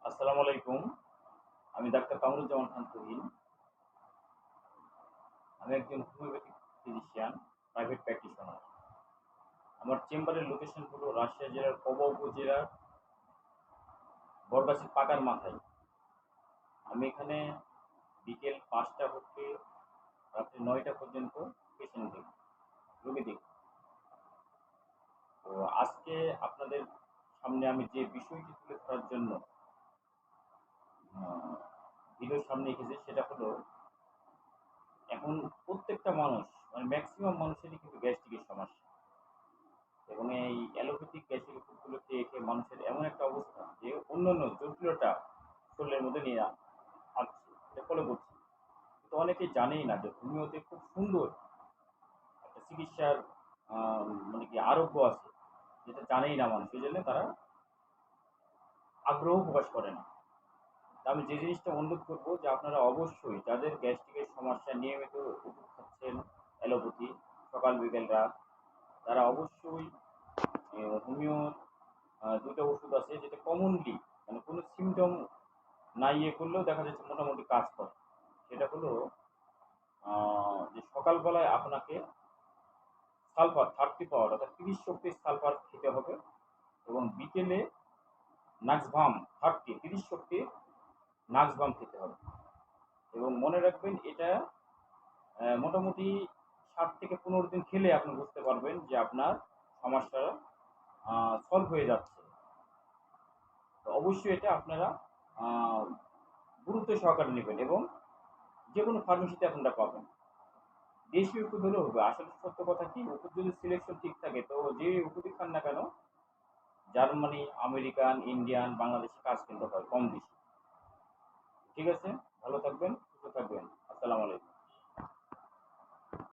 আসসালামু আলাইকুম। আমি ডাক্তার কামরুজ্জামান খান তুহিন। আমি একজন হোমিওপ্যাথিক ফিজিশিয়ান, প্রাইভেট প্র্যাকটিশনার। আমার চেম্বারের লোকেশন হলো রাজশাহী জেলার কবা উপজেলার বরগাছির পাকার মাথায়। আমি এখানে বিকেল ৫টা হতে রাত্রি ৯টা পর্যন্ত পেশেন্ট দেখি, রোগী দেখি। তো আজকে আপনাদের সামনে আমি যে বিষয়টি তুলে ধরার জন্য ভিডিওর সামনে এসেছি সেটা হলো এখন প্রত্যেকটা মানুষ মানে ম্যাক্সিমাম মানুষেরই কিন্তু গ্যাস্ট্রিকের সমস্যা। এবং এই অ্যালোপ্যাথিক গ্যাসের ওষুধগুলো খেয়ে খেয়ে মানুষের এমন একটা অবস্থা যে অন্যান্য জটিলতা শরীরের মধ্যে নিয়ে আসছে, এটা ফলো করছে। কিন্তু অনেকেই জানেই না যে হোমিওতে খুব সুন্দর একটা চিকিৎসার মানে কি আরোগ্য আছে, যেটা জানেই না মানুষ, এই জন্য তারা আগ্রহ প্রকাশ করে না। তা আমি যে জিনিসটা অনুরোধ করবো যে আপনারা অবশ্যই যাদের গ্যাস্ট্রিকের সমস্যা নিয়মিত ওষুধ খাচ্ছেন অ্যালোপ্যাথি সকাল বিকেল রাত, তারা অবশ্যই হোমিও ২ টা ওষুধ আছে যেটা কমনলি মানে কোনো সিম্পটম না ইয়ে করলেও দেখা যাচ্ছে মোটামুটি কাজ করে। সেটা হলো যে সকালবেলায় আপনাকে সালফার 30 পাওয়ার অর্থাৎ 30 শক্তির সালফার খেতে হবে এবং বিকেলে নাক্সভাম 30 শক্তির নাক্সভাম খেতে হবে। এবং মনে রাখবেন এটা মোটামুটি ৭ থেকে ১৫ দিন খেলে আপনি বুঝতে পারবেন যে আপনার সমস্যা সলভ হয়ে যাচ্ছে। তো অবশ্যই এটা আপনারা আ গুরুত্ব সহকারে নেবেন এবং যেকোনো ফার্মেসিতে আপনারা পাবেন। দেশি ওষুধ হলেও হবে। আসলে সত্য কথা কি ওষুধ যদি সিলেকশন ঠিক থাকে তো যে ওষুধই খান না কেন জার্মানি, আমেরিকান, ইন্ডিয়ান, বাংলাদেশি কাজ কিন্তু হয় কম বেশি। ঠিক আছে? ভালো থাকবেন, সুস্থ থাকবেন। আসসালামু আলাইকুম।